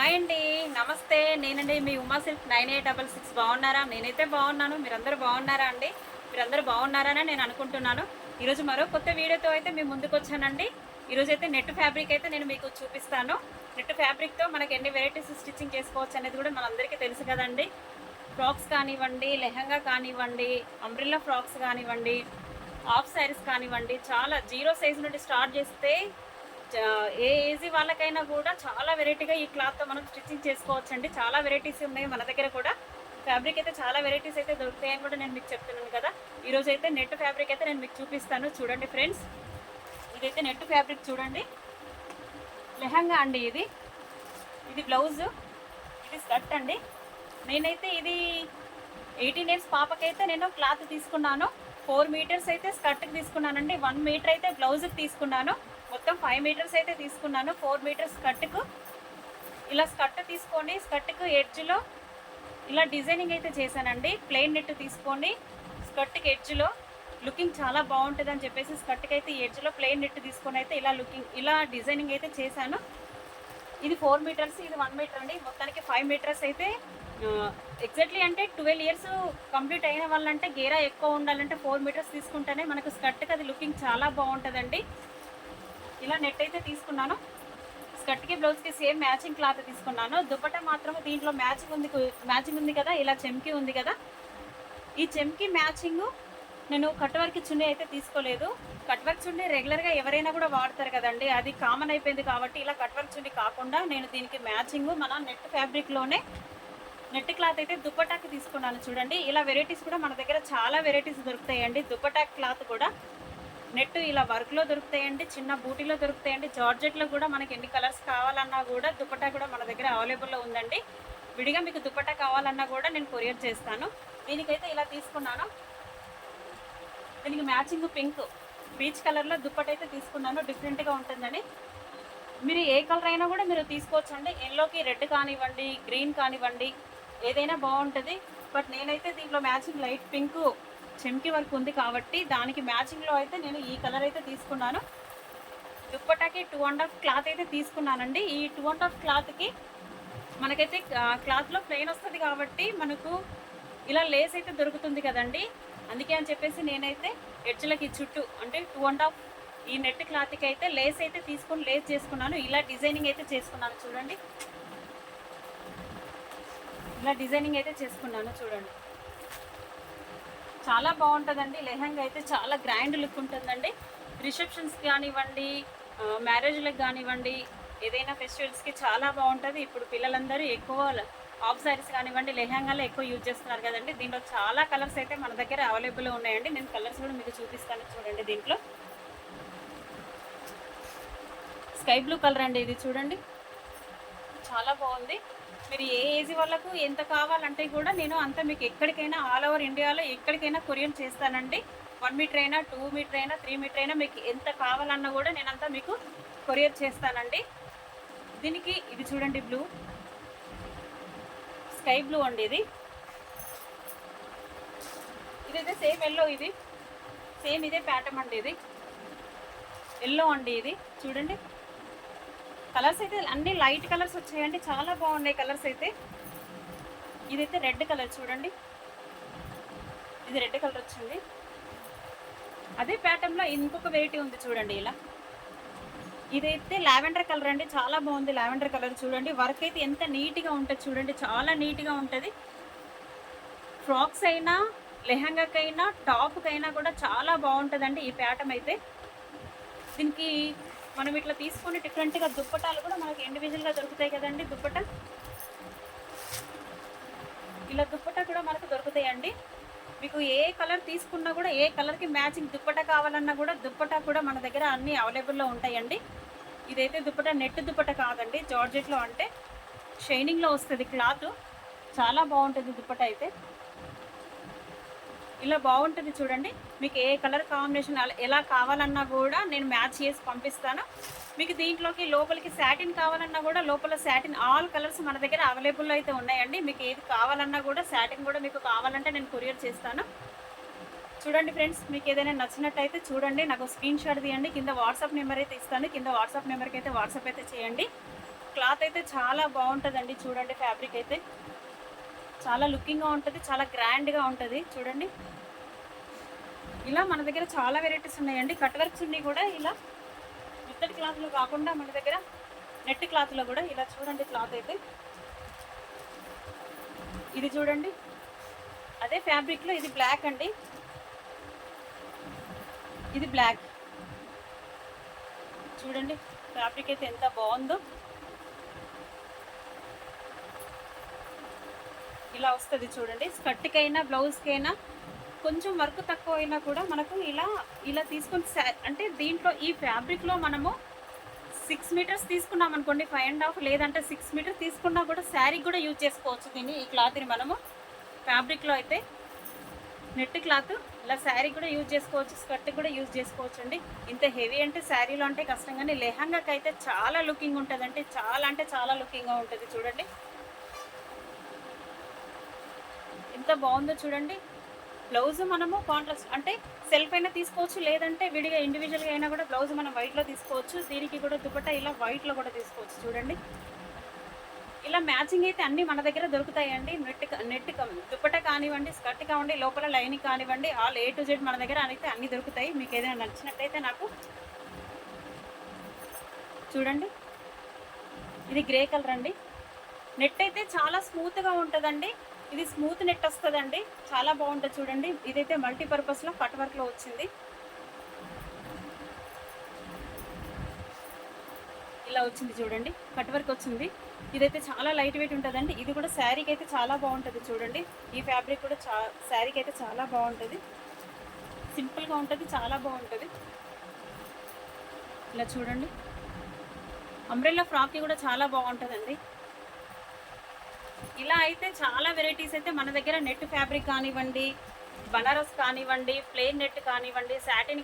Hi అండి. నమస్తే. నేనండి మీ ఉమా సిల్క్ 9866. బాగున్నారా? నేనైతే బాగున్నాను. మీరందరూ బాగున్నారా అండి? మీరందరూ బాగున్నారని నేను అనుకుంటున్నాను. ఈరోజు మరో కొత్త వీడియోతో అయితే మీ ముందుకు వచ్చానండి. ఈరోజైతే నెట్ ఫ్యాబ్రిక్ అయితే నేను మీకు చూపిస్తాను. నెట్ ఫ్యాబ్రిక్తో మనకి ఎన్ని వెరైటీస్ స్టిచ్చింగ్ చేసుకోవచ్చు అనేది కూడా మనందరికీ తెలుసు కదండి. ఫ్రాక్స్ కానివ్వండి, లెహంగా కానివ్వండి, అంబ్రిల్లా ఫ్రాక్స్ కానివ్వండి, హాఫ్ శారీస్ కానివ్వండి, చాలా జీరో సైజ్ నుండి స్టార్ట్ చేస్తే ఏ ఏజీ వాళ్ళకైనా కూడా చాలా వెరైటీగా ఈ క్లాత్తో మనం స్టిచ్చింగ్ చేసుకోవచ్చండి. చాలా వెరైటీస్ ఉన్నాయి మన దగ్గర కూడా. ఫ్యాబ్రిక్ అయితే చాలా వెరైటీస్ అయితే దొరుకుతాయని కూడా నేను మీకు చెప్తున్నాను కదా. ఈరోజు అయితే నెట్ ఫ్యాబ్రిక్ అయితే నేను మీకు చూపిస్తాను. చూడండి ఫ్రెండ్స్, ఇదైతే నెట్ ఫ్యాబ్రిక్ చూడండి. లెహంగా అండి ఇది. ఇది బ్లౌజు, ఇది స్కర్ట్ అండి. నేనైతే ఇది 18 ఇయర్స్ పాపకైతే నేను క్లాత్ తీసుకున్నాను. 4 మీటర్స్ అయితే స్కర్ట్కి తీసుకున్నానండి. 1 మీటర్ అయితే బ్లౌజ్కి తీసుకున్నాను. మొత్తం 5 మీటర్స్ అయితే తీసుకున్నాను. 4 మీటర్స్ స్కర్ట్కు. ఇలా స్కర్ట్ తీసుకొని స్కర్ట్కు ఎడ్జ్లో ఇలా డిజైనింగ్ అయితే చేశానండి. ప్లెయిన్ నెట్ తీసుకొని స్కర్ట్కి ఎడ్జ్లో లుకింగ్ చాలా బాగుంటుంది అని చెప్పేసి స్కర్ట్కి అయితే ఎడ్జ్లో ప్లెయిన్ నెట్ తీసుకొని అయితే ఇలా డిజైనింగ్ అయితే చేశాను. ఇది 4 మీటర్స్, ఇది 1 మీటర్ అండి. మొత్తానికి 5 మీటర్స్ అయితే ఎగ్జాక్ట్లీ అంటే 12 ఇయర్స్ కంప్లీట్ అయిన వాళ్ళంటే గేరా ఎక్కువ ఉండాలంటే 4 మీటర్స్ తీసుకుంటేనే మనకు స్కర్ట్కి అది లుకింగ్ చాలా బాగుంటుందండి. ఇలా నెట్ అయితే తీసుకున్నాను. స్కర్ట్కి బ్లౌజ్కి సేమ్ మ్యాచింగ్ క్లాత్ తీసుకున్నాను. దుపట్టా మాత్రం దీంట్లో మ్యాచింగ్ ఉంది కదా, ఇలా చెమ్కి ఉంది కదా. ఈ చెమ్కి మ్యాచింగ్ నేను కట్ వర్క్ చున్నీ అయితే తీసుకోలేదు. కట్ వర్క్ చున్నీ రెగ్యులర్గా ఎవరైనా కూడా వాడతారు కదండి, అది కామన్ అయిపోయింది కాబట్టి ఇలా కట్ వర్క్ చున్నీ కాకుండా నేను దీనికి మ్యాచింగ్ మన నెట్ ఫ్యాబ్రిక్లోనే నెట్ క్లాత్ అయితే దుపట్టాకి తీసుకున్నాను. చూడండి, ఇలా వెరైటీస్ కూడా మన దగ్గర చాలా వెరైటీస్ దొరుకుతాయండి. దుపట్టా క్లాత్ కూడా నెట్ ఇలా వర్క్లో దొరుకుతాయండి, చిన్న బూటీలో దొరుకుతాయండి, జార్జెట్లో కూడా మనకి ఎన్ని కలర్స్ కావాలన్నా కూడా దుపట్టా కూడా మన దగ్గర అవైలబుల్లో ఉందండి. విడిగా మీకు దుపట్టా కావాలన్నా కూడా నేను కొరియర్ చేస్తాను. దీనికైతే ఇలా తీసుకున్నాను. దీనికి మ్యాచింగ్ పింక్ పీచ్ కలర్లో దుపట్టా అయితే తీసుకున్నాను. డిఫరెంట్గా ఉంటుందని మీరు ఏ కలర్ అయినా కూడా మీరు తీసుకోవచ్చు అండి. ఎల్లోకి రెడ్ కానివ్వండి, గ్రీన్ కానివ్వండి, ఏదైనా బాగుంటుంది. బట్ నేనైతే దీంట్లో మ్యాచింగ్ లైట్ పింక్ చెమ్కి వర్క్ ఉంది కాబట్టి దానికి మ్యాచింగ్లో అయితే నేను ఈ కలర్ అయితే తీసుకున్నాను. దుప్పటాకి 2.5 క్లాత్ అయితే తీసుకున్నానండి. ఈ 2.5 క్లాత్కి మనకైతే క్లాత్లో ప్లెయిన్ వస్తుంది కాబట్టి మనకు ఇలా లేస్ అయితే దొరుకుతుంది కదండి. అందుకే అని చెప్పేసి నేనైతే ఎడ్జ్లకి చుట్టూ అంటే 2.5 ఈ నెట్ క్లాత్కి అయితే లేస్ అయితే తీసుకొని లేస్ చేసుకున్నాను. ఇలా డిజైనింగ్ అయితే చేసుకున్నాను. చూడండి, ఇలా డిజైనింగ్ అయితే చేసుకున్నాను. చూడండి, చాలా బాగుంటుందండి. లెహంగా అయితే చాలా గ్రాండ్ లుక్ ఉంటుందండి. రిసెప్షన్స్కి కానివ్వండి, మ్యారేజ్లకు కానివ్వండి, ఏదైనా ఫెస్టివల్స్కి చాలా బాగుంటుంది. ఇప్పుడు పిల్లలందరూ ఎక్కువ హాఫ్ శారీస్ కానివ్వండి, లెహంగాలో ఎక్కువ యూజ్ చేస్తున్నారు కదండి. దీంట్లో చాలా కలర్స్ అయితే మన దగ్గర అవైలబుల్లో ఉన్నాయండి. నేను కలర్స్ కూడా మీకు చూపిస్తాను. చూడండి, దీంట్లో స్కై బ్లూ కలర్ అండి ఇది. చూడండి, చాలా బాగుంది. మీరు ఏ ఏజ్ వాళ్ళకు ఎంత కావాలంటే కూడా నేను అంత మీకు ఎక్కడికైనా ఆల్ ఓవర్ ఇండియాలో ఎక్కడికైనా కొరియర్ చేస్తానండి. 1 మీటర్ అయినా, 2 మీటర్ అయినా, 3 మీటర్ అయినా మీకు ఎంత కావాలన్నా కూడా నేనంతా మీకు కొరియర్ చేస్తానండి. దీనికి ఇది చూడండి, బ్లూ స్కై బ్లూ అండి ఇది. ఇదైతే సేమ్ ఎల్లో, ఇది సేమ్ ఇదే ప్యాటర్న్ అండి. ఇది ఎల్లో అండి. ఇది చూడండి, కలర్స్ అయితే అన్ని లైట్ కలర్స్ వచ్చాయండి, చాలా బాగున్నాయి కలర్స్ అయితే. ఇదైతే రెడ్ కలర్. చూడండి, ఇది రెడ్ కలర్ వచ్చింది. అదే ప్యాటర్న్లో ఇంకొక వెరైటీ ఉంది చూడండి. ఇలా ఇదైతే లావెండర్ కలర్ అండి, చాలా బాగుంది లావెండర్ కలర్. చూడండి, వర్క్ అయితే ఎంత నీట్గా ఉంటుంది చూడండి, చాలా నీట్గా ఉంటుంది. ఫ్రాక్స్ అయినా, లెహంగాకైనా, టాప్కైనా కూడా చాలా బాగుంటుందండి ఈ ప్యాటర్న్ అయితే. దీనికి మనం ఇట్లా తీసుకొని డిఫరెంట్గా దుప్పటాలు కూడా మనకి ఇండివిజువల్గా దొరుకుతాయి కదండి. దుప్పటా ఇలా దుప్పటా కూడా మనకు దొరుకుతాయండి. మీకు ఏ కలర్ తీసుకున్నా కూడా, ఏ కలర్కి మ్యాచింగ్ దుప్పటా కావాలన్నా కూడా దుప్పటా కూడా మన దగ్గర అన్నీ అవైలబుల్లో ఉంటాయండి. ఇదైతే దుప్పటా నెట్ దుప్పటా కాదండి, జార్జెట్లో అంటే షైనింగ్లో వస్తుంది క్లాత్. చాలా బాగుంటుంది దుప్పటా అయితే. ఇలా బాగుంటుంది చూడండి. మీకు ఏ కలర్ కాంబినేషన్ ఎలా కావాలన్నా కూడా నేను మ్యాచ్ చేసి పంపిస్తాను. మీకు దీంట్లోకి లోపలికి శాటిన్ కావాలన్నా కూడా లోపల శాటిన్ ఆల్ కలర్స్ మన దగ్గర అవైలబుల్లో అయితే ఉన్నాయండి. మీకు ఏది కావాలన్నా కూడా శాటిన్ కూడా మీకు కావాలంటే నేను కొరియర్ చేస్తాను. చూడండి ఫ్రెండ్స్, మీకు ఏదైనా నచ్చినట్టయితే చూడండి, నాకు స్క్రీన్ షాట్ తీయండి. కింద వాట్సాప్ నెంబర్ అయితే ఇస్తాను. కింద వాట్సాప్ నెంబర్కి అయితే వాట్సాప్ అయితే చేయండి. క్లాత్ అయితే చాలా బాగుంటుందండి. చూడండి ఫ్యాబ్రిక్ అయితే చాలా లుకింగ్గా ఉంటుంది, చాలా గ్రాండ్గా ఉంటుంది. చూడండి ఇలా మన దగ్గర చాలా వెరైటీస్ ఉన్నాయండి. కట్ వర్క్స్ ఉన్నాయి కూడా ఇలా మెత్తడి క్లాత్లో కాకుండా మన దగ్గర నెట్ క్లాత్లో కూడా ఇలా చూడండి. క్లాత్ అయితే ఇది చూడండి, అదే ఫ్యాబ్రిక్లో ఇది బ్లాక్ అండి, ఇది బ్లాక్. చూడండి ఫ్యాబ్రిక్ అయితే ఎంత బాగుందో. ఇలా వస్తుంది చూడండి. స్కర్ట్కైనా బ్లౌజ్కైనా కొంచెం వర్క్ తక్కువ అయినా కూడా మనకు ఇలా ఇలా తీసుకొని అంటే దీంట్లో ఈ ఫ్యాబ్రిక్లో మనము 6 మీటర్స్ తీసుకున్నాం అనుకోండి, 5.5 లేదంటే 6 మీటర్స్ తీసుకున్నా కూడా శారీ కూడా యూజ్ చేసుకోవచ్చు దీన్ని. ఈ క్లాత్ని మనము ఫ్యాబ్రిక్లో అయితే నెట్ క్లాత్ ఇలా శారీ కూడా యూజ్ చేసుకోవచ్చు, స్కర్ట్ కూడా యూజ్ చేసుకోవచ్చు అండి. ఇంత హెవీ అంటే శారీలో అంటే కష్టం, కానీ లెహంగాకి అయితే చాలా లుకింగ్ ఉంటుంది, అంటే చాలా లుకింగ్గా ఉంటుంది. చూడండి ఎంత బాగుందో చూడండి. బ్లౌజ్ మనము కాంట్రాస్ట్ అంటే సెల్ఫ్ అయినా తీసుకోవచ్చు, లేదంటే విడిగా ఇండివిజువల్గా అయినా కూడా బ్లౌజ్ మనం వైట్లో తీసుకోవచ్చు. దీనికి కూడా దుపట్టా ఇలా వైట్లో కూడా తీసుకోవచ్చు. చూడండి ఇలా మ్యాచింగ్ అయితే అన్నీ మన దగ్గర దొరుకుతాయండి. నెట్ దుపట్టా కానివ్వండి, స్కర్ట్ కానివ్వండి, లోపల లైనింగ్ కానివ్వండి, ఆల్ A to Z మన దగ్గర అయితే అన్నీ దొరుకుతాయి. మీకు ఏదైనా నచ్చినట్టయితే నాకు చూడండి. ఇది గ్రే కలర్ అండి. నెట్ అయితే చాలా స్మూత్గా ఉంటుందండి. ఇది స్మూత్ నెట్ వస్తుందండి, చాలా బాగుంటుంది. చూడండి ఇదైతే మల్టీపర్పస్లో కట్ వర్క్లో వచ్చింది. ఇలా వచ్చింది చూడండి, కట్ వర్క్ వచ్చింది. ఇదైతే చాలా లైట్ వెయిట్ ఉంటుందండి. ఇది కూడా శారీకి అయితే చాలా బాగుంటుంది. చూడండి ఈ ఫ్యాబ్రిక్ కూడా శారీకి అయితే చాలా బాగుంటుంది, సింపుల్గా ఉంటుంది, చాలా బాగుంటుంది. ఇలా చూడండి అంబ్రెల్లా ఫ్రాక్కి కూడా చాలా బాగుంటుందండి. ఇలా అయితే చాలా వెరైటీస్ అయితే మన దగ్గర నెట్ ఫ్యాబ్రిక్ కానివ్వండి, బనారస్ కానివ్వండి, ప్లెయిన్ నెట్ కానివ్వండి, సాటిన్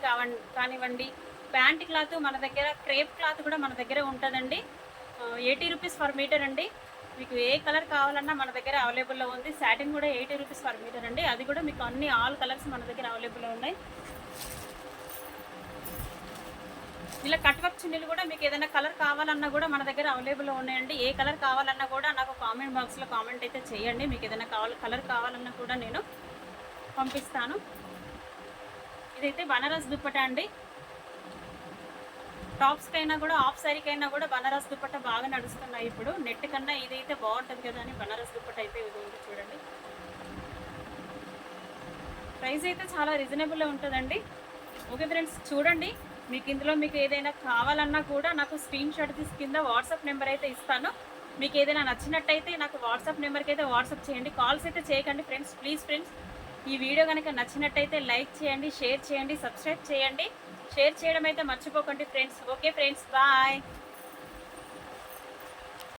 కానివ్వండి, ప్యాంట్ క్లాత్ మన దగ్గర, క్రేప్ క్లాత్ కూడా మన దగ్గర ఉంటుందండి. 80 రూపీస్ పర్ మీటర్ అండి. మీకు ఏ కలర్ కావాలన్నా మన దగ్గర అవైలబుల్లో ఉంది. సాటిన్ కూడా 80 రూపీస్ పర్ మీటర్ అండి. అది కూడా మీకు అన్ని ఆల్ కలర్స్ మన దగ్గర అవైలబుల్లో ఉన్నాయి. ఇలా కట్ వర్క్ చున్నీలు కూడా మీకు ఏదైనా కలర్ కావాలన్నా కూడా మన దగ్గర అవైలబుల్లో ఉన్నాయండి. ఏ కలర్ కావాలన్నా కూడా నాకు కామెంట్ బాక్స్లో కామెంట్ అయితే చేయండి. మీకు ఏదైనా కలర్ కావాలన్నా కూడా నేను పంపిస్తాను. ఇదైతే బనారస్ దుప్పటా అండి. టాప్స్కైనా కూడా, హాఫ్ శారీకైనా కూడా బనారస్ దుప్పటా బాగా నడుస్తున్నాయి ఇప్పుడు. నెట్ కన్నా ఇదైతే బాగుంటుంది కదా అని బనారస్ దుప్పటా అయితే ఇది ఉంది చూడండి. ప్రైస్ అయితే చాలా రీజనబుల్లో ఉంటుందండి. ఓకే ఫ్రెండ్స్, చూడండి మీకు ఇందులో మీకు ఏదైనా కావాలన్నా కూడా నాకు స్క్రీన్ షాట్ తీసి కింద వాట్సాప్ నెంబర్ అయితే ఇస్తాను. మీకు ఏదైనా నచ్చినట్టయితే నాకు వాట్సాప్ నెంబర్కి అయితే వాట్సాప్ చేయండి. కాల్స్ అయితే చేయకండి ఫ్రెండ్స్, ప్లీజ్ ఫ్రెండ్స్. ఈ వీడియో కనుక నచ్చినట్టయితే లైక్ చేయండి, షేర్ చేయండి, సబ్స్క్రైబ్ చేయండి. షేర్ చేయడం అయితే మర్చిపోకండి ఫ్రెండ్స్. Okay friends, bye.